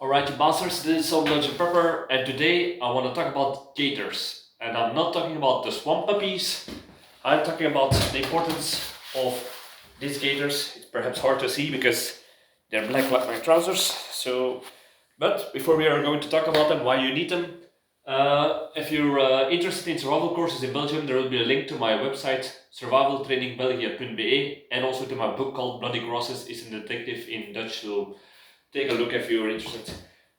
Alright, you bastards, this is Some-Belgian-prepper, and today I want to talk about gaiters. And I'm not talking about the swamp puppies, I'm talking about the importance of these gaiters. It's perhaps hard to see because they're black like my trousers. But before we are going to talk about them, why you need them, if you're interested in survival courses in Belgium, there will be a link to my website, survivaltrainingbelgië.be, and also to my book called Bloody Crosses, is a detective in Dutch, so take a look if you're interested.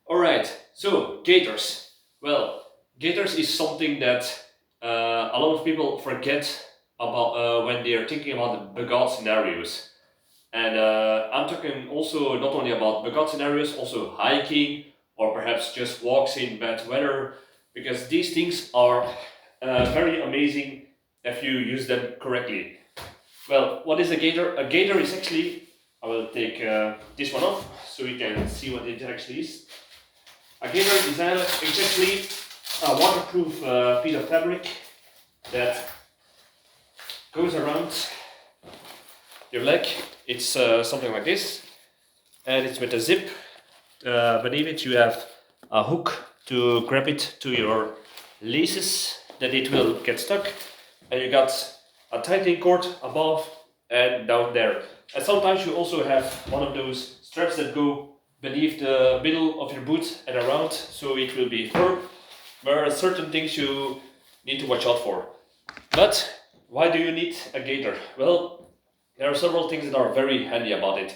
Alright, so gaiters. Well, gaiters is something that a lot of people forget about when they are thinking about the bug out scenarios. And I'm talking also not only about bug out scenarios, also hiking or perhaps just walks in bad weather, because these things are very amazing if you use them correctly. Well, what is a gaiter? A gaiter is actually, I will take this one off so you can see what it actually is. A gaiter is exactly a waterproof piece of fabric that goes around your leg. It's something like this, and it's with a zip. Beneath it you have a hook to grab it to your laces that it will get stuck, and you got a tightening cord above and down there. And sometimes you also have one of those straps that go beneath the middle of your boot and around, so it will be firm. There are certain things you need to watch out for. But why do you need a gaiter? Well, there are several things that are very handy about it.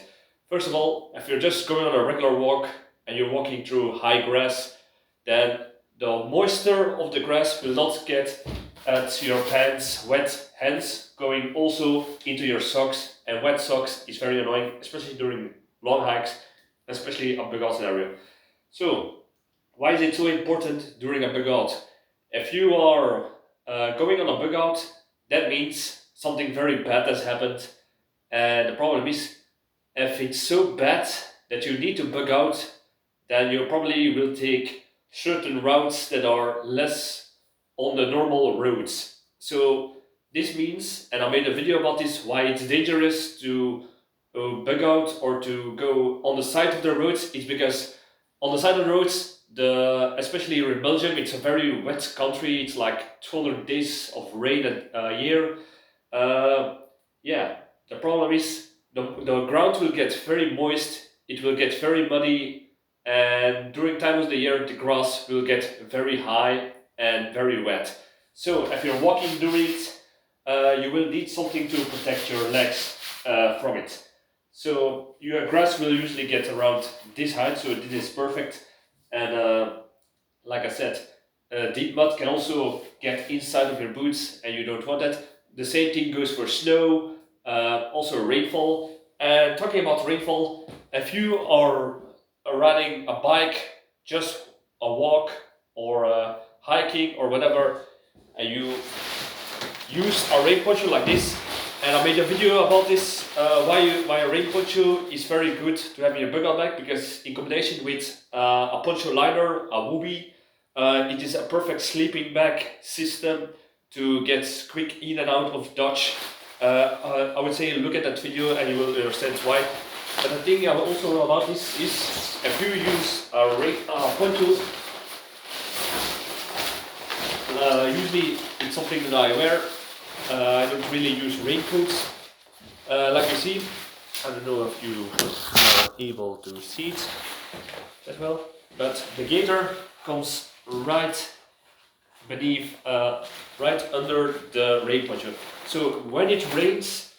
First of all, if you're just going on a regular walk and you're walking through high grass, then the moisture of the grass will not get at your pants, wet hands, going also into your socks, and wet socks is very annoying, especially during long hikes, especially a bug out scenario. So, why is it so important during a bug out? If you are going on a bug out, that means something very bad has happened, and the problem is, if it's so bad that you need to bug out, then you probably will take certain routes that are less on the normal roads. So this means, and I made a video about this, why it's dangerous to bug out or to go on the side of the roads. It's because on the side of the roads, especially here in Belgium, it's a very wet country. It's like 200 days of rain a year. Yeah, the problem is the ground will get very moist, it will get very muddy, and during times of the year the grass will get very high and very wet. So if you're walking through it, you will need something to protect your legs from it. So your grass will usually get around this height, so this is perfect. And like I said, deep mud can also get inside of your boots, and you don't want that. The same thing goes for snow, also rainfall. And talking about rainfall, if you are riding a bike, just a walk or hiking or whatever, and you use a rain poncho like this, and I made a video about this, why a rain poncho is very good to have in your bug out bag, because in combination with a poncho liner, a wooby, it is a perfect sleeping bag system to get quick in and out of Dutch. I would say look at that video and you will understand why. But the thing also about this is, if you use a poncho, usually it's something that I wear. I don't really use raincoats. Like you see, I don't know if you are able to see it as well, but the gaiter comes right beneath, right under the rain poncho. So when it rains,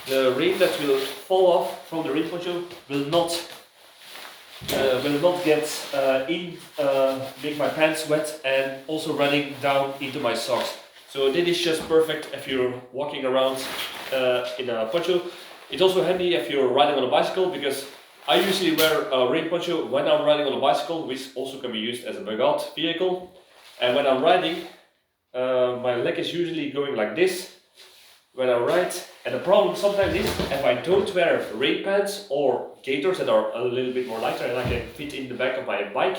the rain that will fall off from the rain poncho will not get in, make my pants wet, and also running down into my socks. So this is just perfect if you're walking around in a poncho. It's also handy if you're riding on a bicycle, because I usually wear a rain poncho when I'm riding on a bicycle, which also can be used as a bug out vehicle. And when I'm riding, my leg is usually going like this when I ride. And the problem sometimes is, if I don't wear rain pants or gaiters that are a little bit more lighter and I can fit in the back of my bike,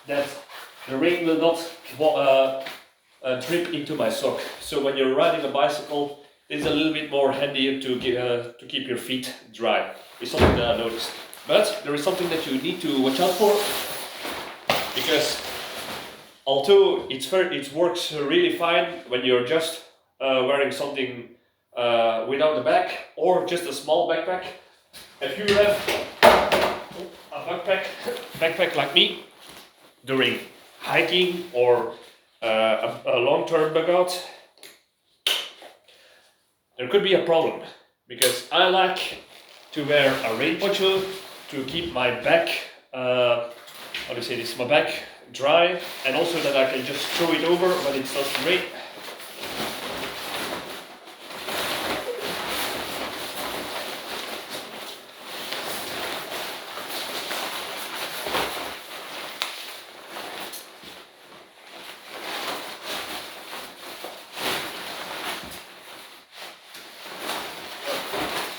that the rain will not drip into my sock. So when you're riding a bicycle, it's a little bit more handy to keep your feet dry. It's something that I noticed. But there is something that you need to watch out for, because although it works really fine when you're just wearing something without the back or just a small backpack, if you have a backpack like me during hiking or a long-term bug out, there could be a problem, because I like to wear a rain poncho to keep my back, how do you say this, my back dry, and also that I can just throw it over when it starts to rain.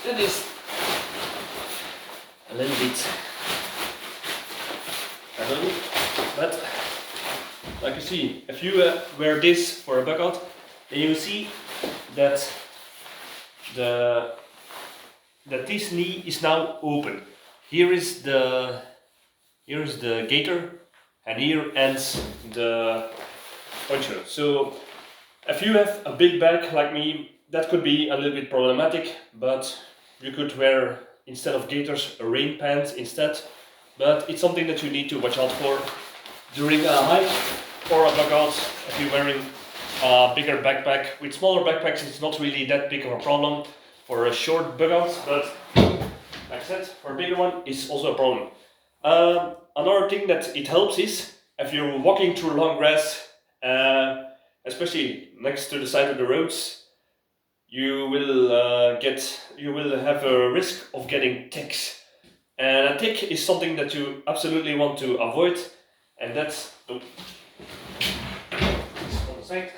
That is a little bit annoying, but like you see, if you wear this for a bug out, then you see that this knee is now open. Here is the gaiter, and here ends the poncho. So if you have a big back like me, that could be a little bit problematic, but you could wear, instead of gaiters, a rain pants instead. But it's something that you need to watch out for during a hike or a bug out. If you're wearing a bigger backpack, with smaller backpacks it's not really that big of a problem for a short bug out, but like I said, for a bigger one it's also a problem. Another thing that it helps is if you're walking through long grass, especially next to the side of the roads, you will have a risk of getting ticks. And a tick is something that you absolutely want to avoid, and that's on the side.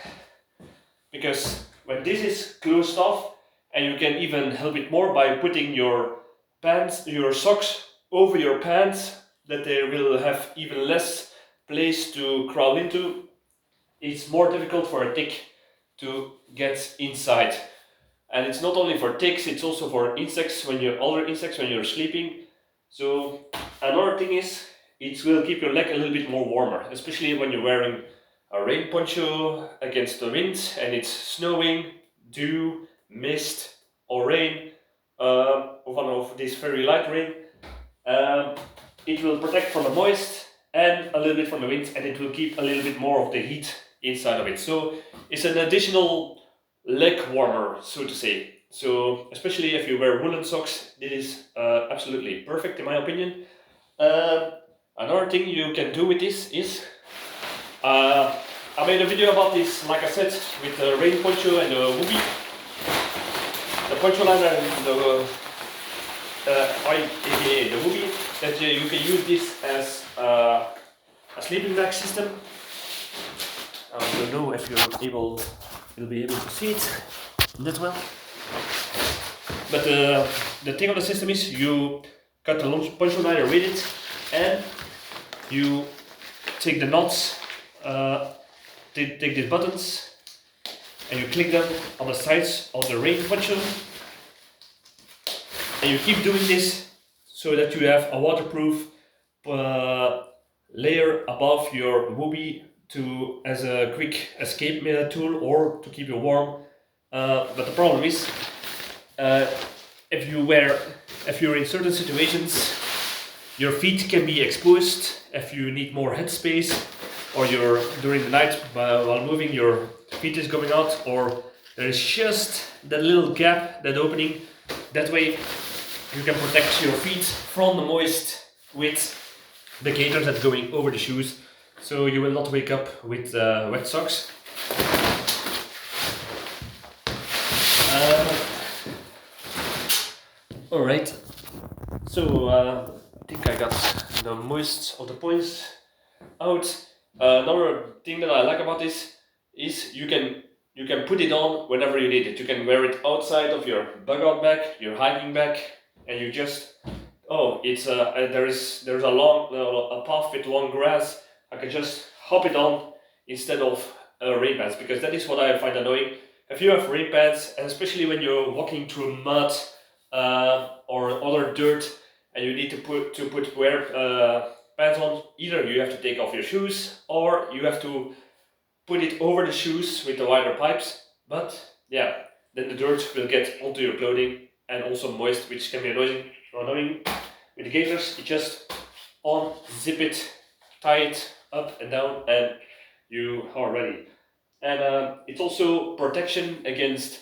Because when this is closed off, and you can even help it more by putting your socks over your pants, that they will have even less place to crawl into, it's more difficult for a tick to get inside. And it's not only for ticks, it's also for other insects when you're sleeping. So another thing is, it will keep your leg a little bit more warmer, especially when you're wearing a rain poncho against the wind and it's snowing, dew, mist or rain, one of this very light rain. It will protect from the moist and a little bit from the wind, and it will keep a little bit more of the heat inside of it. So it's an additional leg warmer, so to say. So especially if you wear woolen socks, this is absolutely perfect in my opinion. Another thing you can do with this is, I made a video about this, like I said, with the rain poncho and the whoopee, the poncho liner and the whoopee, that you can use this as a sleeping bag system. I don't know if you'll be able to see it that well. But the thing of the system is, you cut the poncho liner with it, and you take the knots, take these buttons, and you click them on the sides of the rain poncho, and you keep doing this so that you have a waterproof layer above your whoopee as a quick escape tool or to keep you warm. But the problem is, if you're in certain situations, your feet can be exposed. If you need more headspace, or you're during the night while moving, your feet is going out, or there is just that little gap, that opening. That way you can protect your feet from the moist with the gaiters that's going over the shoes, so you will not wake up with wet socks. Alright, so I think I got the most of the points out. Another thing that I like about this is you can put it on whenever you need it. You can wear it outside of your bug out bag, your hiking bag, and you just, there's a path with long grass. I can just hop it on instead of rain pants, because that is what I find annoying. If you have rain pants, and especially when you're walking through mud or other dirt, and you need to put wear pants on, either you have to take off your shoes or you have to put it over the shoes with the wider pipes. But yeah, then the dirt will get onto your clothing and also moist, which can be annoying. With the gaiters, you just unzip it, tie it up and down, and you are ready. And it's also protection against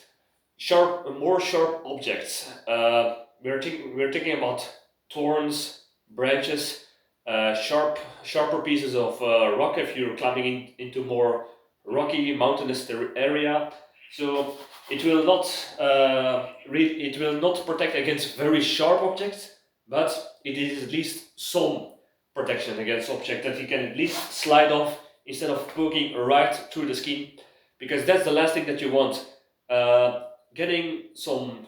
more sharp objects. We're thinking about thorns, branches, sharper pieces of rock if you're climbing into more rocky, mountainous area. So it will not it will not protect against very sharp objects, but it is at least some protection against objects that you can at least slide off instead of poking right through the skin, because that's the last thing that you want. Getting some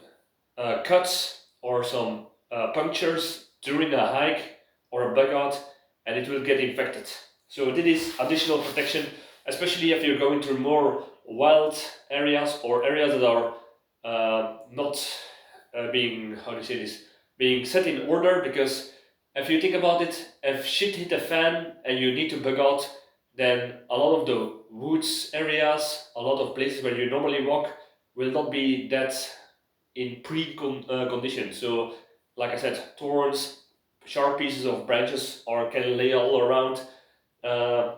cuts or some punctures during a hike or a bug out, and it will get infected. So this is additional protection, especially if you're going through more wild areas or areas that are not being, how do you say this, being set in order. Because if you think about it, if shit hit the fan and you need to bug out, then a lot of the woods areas, a lot of places where you normally walk will not be that in condition. So, like I said, thorns, sharp pieces of branches, or can lay all around.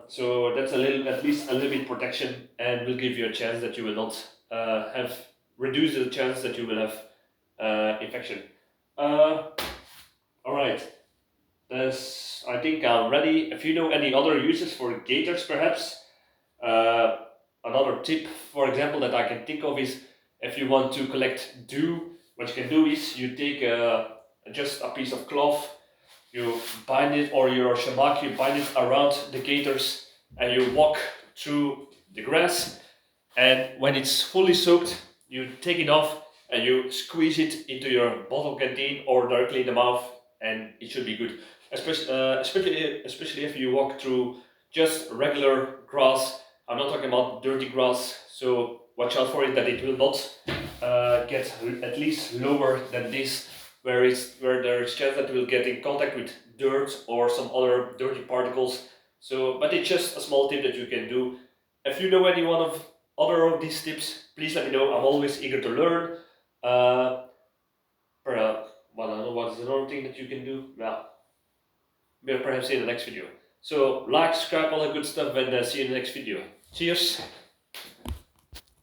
So that's at least a little bit protection, and will give you a chance that you will not have reduce the chance that you will have infection. All right. I think I'm ready. If you know any other uses for gaiters, perhaps. Another tip, for example, that I can think of is if you want to collect dew, what you can do is you take just a piece of cloth, you bind it, or your shamak, you bind it around the gaiters, and you walk through the grass. And when it's fully soaked, you take it off and you squeeze it into your bottle canteen or directly in the mouth, and it should be good. Especially if you walk through just regular grass. I'm not talking about dirty grass, so watch out for it that it will not get at least lower than this, where there is chance that it will get in contact with dirt or some other dirty particles. So, but it's just a small tip that you can do. If you know any one of other of these tips, please let me know. I'm always eager to learn. Well, I don't know what is another thing that you can do. Yeah, maybe perhaps in the next video. So like, subscribe, all that good stuff, and see you in the next video. Cheers!